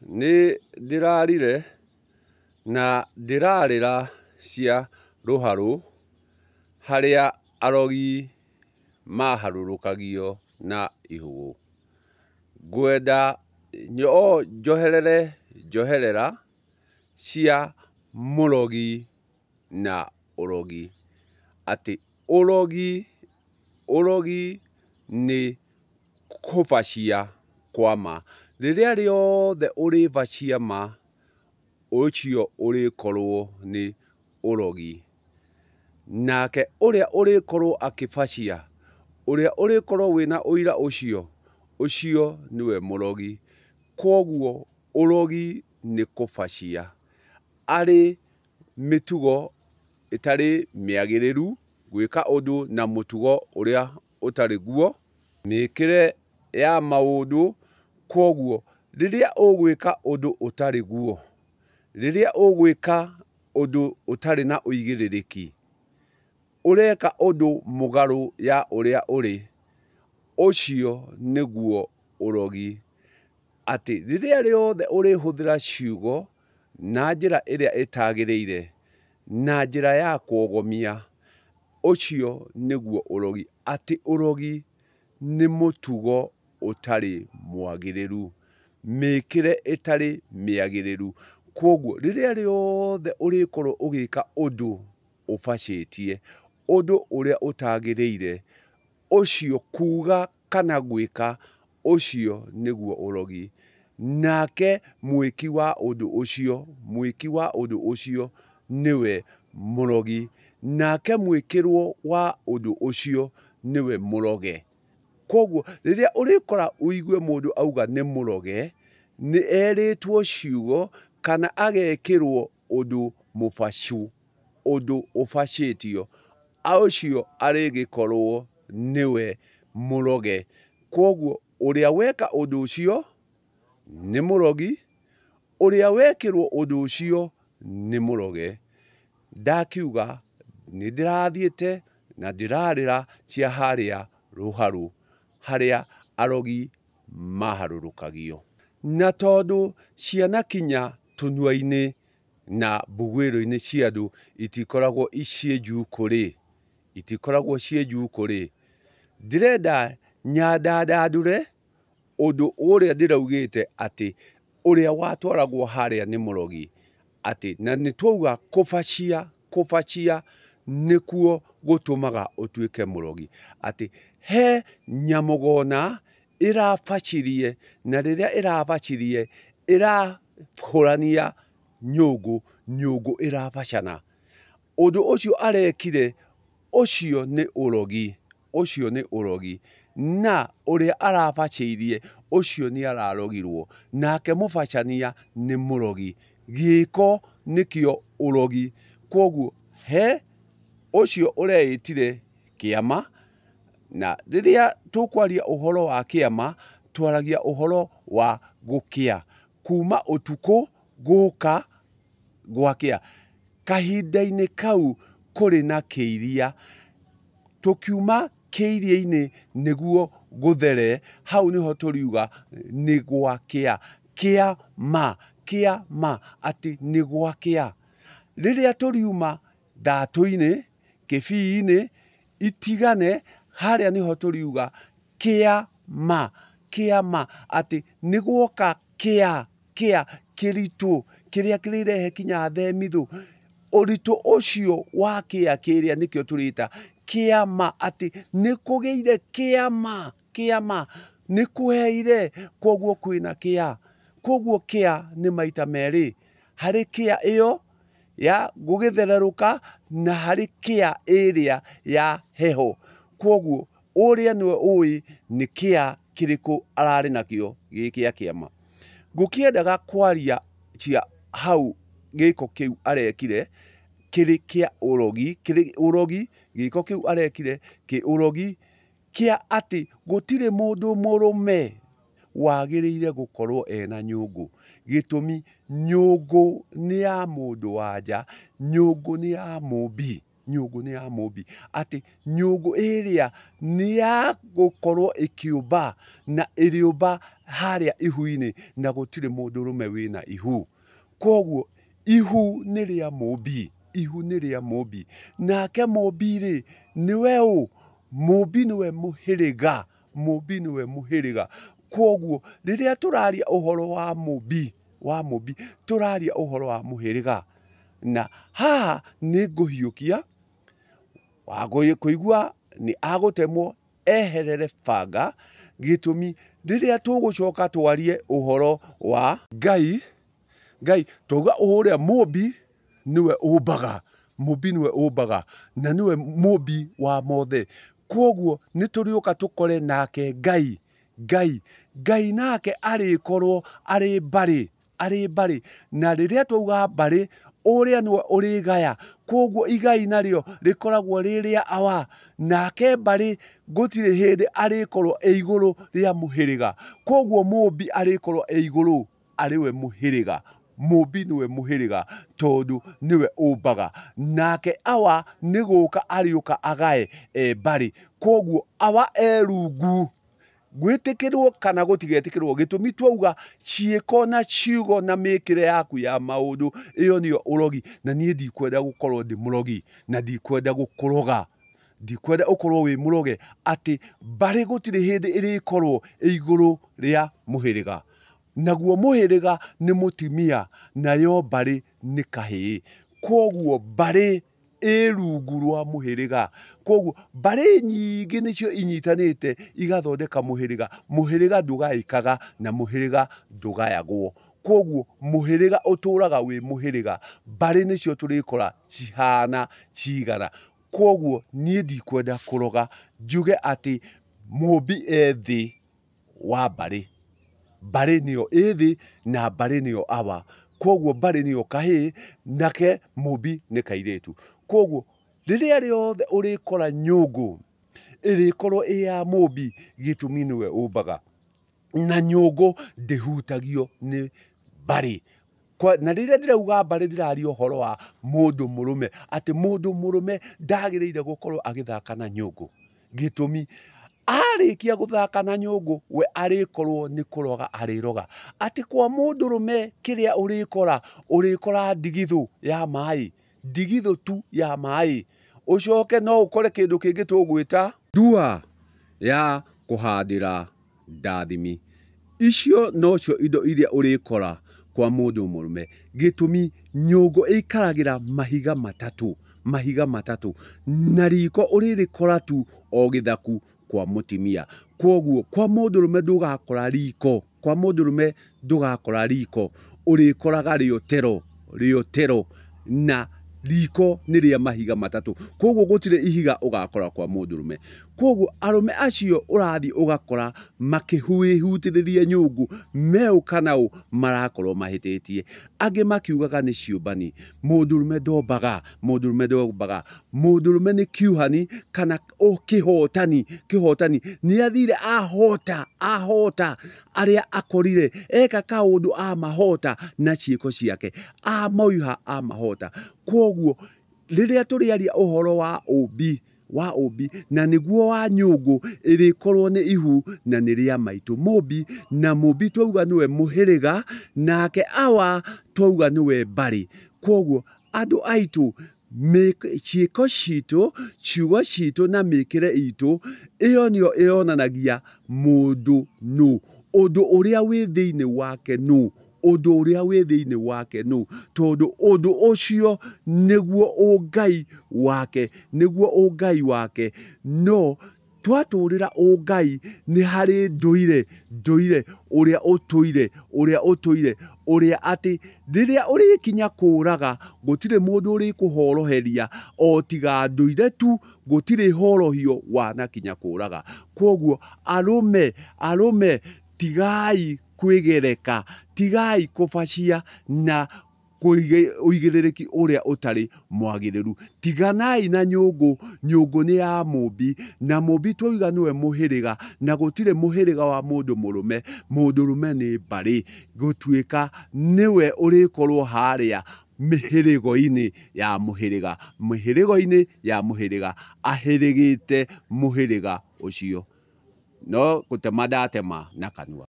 Nĩ ndĩrarire na ndĩrarĩra cia rũharũ harĩa arogi maharũrũkagio na ihũgũ. Ngwenda njoherere njoherera cia mũrogi na ũrogi. Atĩ ũrogi nĩ kũbacia kwa ma. Rĩrĩa rĩothe ũrĩbacia ma, ũcio ũrĩkorwo nĩ ũrogi. Nake ũrĩa ũrĩkorwo akĩbacia, ũrĩa ũrĩkorwo wĩna ũira ũcio nĩwe mũrogi. Koguo ũrogi nĩ kũbacia. Arĩ mĩtugo ĩtarĩ mĩagĩrĩru, gwĩka ũndũ na mũtugo ũrĩa ũtarĩ guo, mĩĩkĩre ya maũndũ. Koguo rĩrĩa ũgwĩka ũndũ ũtarĩ guo, rĩrĩa ũgwĩka ũndũ ũtarĩ na ũigĩrĩrĩki, ũreka ũndũ mũgarũ ya ũrĩa ũrĩ, ũcio nĩguo ũrogi. Atĩ rĩrĩa rĩothe ũrĩhũthĩra ciugo na njĩra ĩrĩa ĩtagĩrĩire, na njĩra ya kuogomia, ũcio nĩguo ũrogi. Atĩ ũrogi nĩ mũtugo ũtarĩ mwagĩrĩru, mĩĩkĩre ĩtarĩ mĩagĩrĩru. Koguo rĩrĩa rĩothe ũrĩkorwo ũgĩka ũndũ ũbacĩtie, ũndũ ũrĩa ũtagĩrĩire, ũcio kuuga kana gwĩka, ũcio nĩguo ũrogi. Nake mwĩki wa ũndũ ũcio nĩwe mũrogi. Nake mwĩkĩrwo wa ũndũ ũcio nĩwe mũroge. Koguo rĩrĩa ũrĩkora ũigue mũndũ auga nĩ mũroge, nĩ erĩtwo ciugo kana agekĩrwo ũndũ mũbacu, ũndũ ũbacĩtio, ũcio arĩgĩkorwo nĩwe mũroge. Koguo ũrĩa weka ũndũ ũcio nĩ mũrogi, ũrĩa wekĩrwo ũndũ ũcio nĩ mũroge. Ndakiuga nĩ ndĩrathiĩte na ndĩrarĩra cia harĩa rũharũ harĩa arogi maharũrũkagio. Na tondũ cianakinya tũnua-inĩ na mbugĩrĩro-inĩ cia andũ itikoragwo ciĩ njukũ rĩ, ndĩrenda nyandandandũre ũndũ ũrĩa ndĩraugĩte atĩ ũrĩa watwaragwo harĩa nĩ mũrogi. Atĩ na nĩ twauga kũbacia nĩkuo gũtũmaga ũtuĩke mũrogi. Atĩ he nyamũgona ĩrabacirie, na rĩrĩa ĩrabacirie ĩrahũrania nyũngũ ĩrabacana. Ũndũ ũcio arekire, ũcio nĩ ũrogi. Na ũrĩa arabacĩirie, ũcio nĩ ararogirwo. Nake mũbacania nĩ mũrogi. Gĩĩko nĩkĩo ũrogi. Koguo he ũcio ũreĩtire kĩama, na rĩrĩa tũkwaria ũhoro wa kĩama, twaragia ũhoro wa gũkĩa. Kuma ũtukũ gũka gwakĩa. Kahinda-inĩ kau kũrĩ na kĩiria. Tũkiuma kĩiria-inĩ nĩguo gũthere, hau nĩho tũriuga nĩ gwakĩa. Kĩama, atĩ nĩ gwakĩa. Rĩrĩa tũriuma ndatũ-inĩ, kĩbii-inĩ, itigane, harĩa nĩho tũriuga kĩama, atĩ nĩ guoka kĩeritũ kĩrĩa kĩrĩrehe kinya themithũ. Ũritũ ũcio wa kĩrĩa nĩkĩo tũrĩta kĩama. Atĩ nĩ kũgĩire kĩama, nĩ kũheire, koguo kwĩna kĩa. Koguo kĩa nĩ maita merĩ. Harĩ kĩa ĩyo ya gũgĩthererũka na harĩ kĩa ĩrĩa ya heho. Koguo ũrĩa nĩwe ũĩ nĩ kĩa kĩrĩkũ ararĩ nakĩo gĩ kĩa kĩama. Ngũkĩendaga kwaria cia hau gĩko kĩu arekire kĩrĩ kĩa ũrogi, gĩko kĩu arekire kĩ ũrogi kĩa atĩ gũtirĩ mũndũ mũrũme wagĩrĩire gũkorwo ena nyũngũ. Gĩtũmi nyũngũ nĩ ya mũndũ wa nja, nyũngũ nĩ ya mũmbi. nyũngũ nĩ ya mũmbi, atĩ nyũngũ ĩrĩa nĩ ya gũkorwo ĩkĩũmba na ĩrĩũmba harĩa ihu-inĩ na gũtirĩ mũndũrũme wĩna ihu. Koguo ihu nĩ rĩa mũmbi, ihu nĩ rĩa mũmbi. Nake mũmbi-rĩ nĩwe ũ? Mũmbi nĩwe mũhĩrĩga, mũmbi nĩwe mũhĩrĩga. Koguo rĩrĩa tũraria ũhoro wa mũmbi, tũraria ũhoro wa mũhĩrĩga. Na haha nĩ ngũhiũkia, kũigua nĩ agũtemwo eherere banga, gĩtũmi rĩrĩa tũgũcoka twarie ũhoro wa Ngai twauga ũrĩa mũmbi nĩwe ũmbaga, mũmbi nĩwe ũmbaga na nĩwe mũmbi wa mothe. Koguo nĩ tũrĩũka tũkore nake Ngai nake arĩkorwo arĩ mbarĩ, na rĩrĩa twauga mbarĩ, ũrĩa nĩwe ũrĩgaya. Koguo igai narĩo rĩkoragwo rĩrĩa awa, nake mbarĩ gũtirĩ hĩndĩ arĩkorwo ĩ igũrũ rĩa mũhĩrĩga. Koguo mũmbi arĩkorwo ĩ igũrũ, arĩwe mũhĩrĩga. Mũmbi nĩwe mũhĩrĩga tondũ nĩwe ũmbaga, nake awa nĩ gũka arĩũka agae mbarĩ. Koguo awa rungu, gwĩtĩkĩrwo kana gũtigetĩkĩrwo, gĩtũmi twauga ciĩko na ciugo na mĩkĩre yaku ya maũndũ, ĩyo nĩyo ũrogi. Na niĩ ndikwenda gũkorwo ndĩ mũrogi, na ndikwenda gũkũroga, ndikwenda ũkorwo wĩ mũroge, atĩ mbarĩ gũtirĩ hĩndĩ ĩrĩkorwo ĩ igũrũ rĩa mũhĩrĩga. Naguo mũhĩrĩga nĩ mũtumia, nayo mbarĩ nĩ kahĩĩ. Koguo mbarĩ ĩ rungu rwa mũhĩrĩga. Koguo mbarĩ nyingĩ nĩcio inyitanĩte igathondeka mũhĩrĩga. Mũhĩrĩga ndũgaĩkaga na mũhĩrĩga ndũgayagwo. Koguo mũhĩrĩga ũtũraga wĩ mũhĩrĩga, mbarĩ nĩcio tũrĩkora cihana cigana. Koguo niĩ ndikwenda kũroga njuge atĩ mũmbi thĩ wa mbarĩ, mbarĩ nĩyo thĩ na mbarĩ nĩyo awa. Koguo mbarĩ nĩyo kahĩĩ, nake mũmbi nĩ kairĩtu. Koguo rĩrĩa rĩothe ũrĩkora nyũngũ ĩrĩkorwo ĩ ya mũmbi, gĩtũmi nĩwe ũmbaga, na nyũngũ ndĩhutagio nĩ mbarĩ. Na rĩrĩa ndĩrauga mbarĩ ndĩraria ũhoro wa mũndũ mũrũme, atĩ mũndũ mũrũme ndagĩrĩire gũkorwo agĩthaka na nyũngũ, gĩtũmi arĩkia gũthaka na nyũngũ we arĩkorwo nĩ kũroga arĩroga. Atĩ kwa mũndũrũme kĩrĩa ũrĩkora ndigithũ ya maĩ, ndigithũ tu ya maĩ. Ũcoke no ũkore kĩndũ kĩngĩ tũgwĩta ndua ya kũhandĩra ndathimi. Icio nocio indo iria ũrĩkora kwa mũndũ mũrũme, gĩtũmi nyũngũ ĩikaragĩra mahiga matatũ, na riko ũrĩrĩkora tu o gĩthaku kwa mũtumia. Koguo kwa mũndũrũme ndũgakora riko, kwa mũndũrũme ndũgakora riko, ũrĩkoraga rĩotero, na riko nĩ rĩa mahiga matatũ. Koguo gũtirĩ ihiga ũgakora kwa mũndũrũme. Koguo arũme acio ũrathiĩ ũgakora makĩhutĩrĩria nyũngũ, meũ kana ũ marakorwo mahĩtĩtie. Angĩ makiugaga nĩ ciũmbani. Mũndũrũme ndombaga, mũndũrũme nĩ kiuhani kana kĩhotani. Nĩ athire ahota arĩa akorire, eka kaũndũ amahota na ciĩko ciake, amoiha amahota. Koguo rĩrĩa tũrĩaria ũhoro wa ũmbi, na nĩguo wa nyũngũ ĩrĩkorwo nĩ ihu na nĩ rĩa maitũ. Mũmbi, na mũmbi twauga nĩwe mũhĩrĩga, nake awa twauga nĩwe mbarĩ. Koguo andũ aitũ, ciĩko citũ, ciugo citũ na mĩkĩre itũ, ĩyo nĩyo ĩyonanagia mũndũ nũ, ũndũ ũrĩa wĩ thĩinĩ wake nũ, tondũ ũndũ ũcio nĩguo ũngai wake, no twatũrĩra ũngai nĩ harĩ ndũire ũrĩa ũtũire, atĩ rĩrĩa ũrĩkinya kũũraga gũtirĩ mũndũ ũrĩkũhoroheria, o tiga ndũire tu, gũtirĩ horohio wanakinya kũũraga. Koguo arũme tigai kwĩgereka, tigai kũbacia na ũigĩrĩrĩki ũrĩa ũtarĩ mwagĩrĩru. Tiganai na nyũngũ nĩ ya mũmbi, na mũmbi twauga nĩwe mũhĩrĩga, na gũtirĩ mũhĩrĩga wa mũndũrũme nĩ mbarĩ, gũtuĩka nĩwe ũrĩkorwo harĩa mĩhĩrĩgo-inĩ ya mũhĩrĩga, mĩhĩrĩgo-inĩ ya mũhĩrĩga, ahĩrĩgĩte mũhĩrĩga ũcio. No gũtema ndatema na kanua.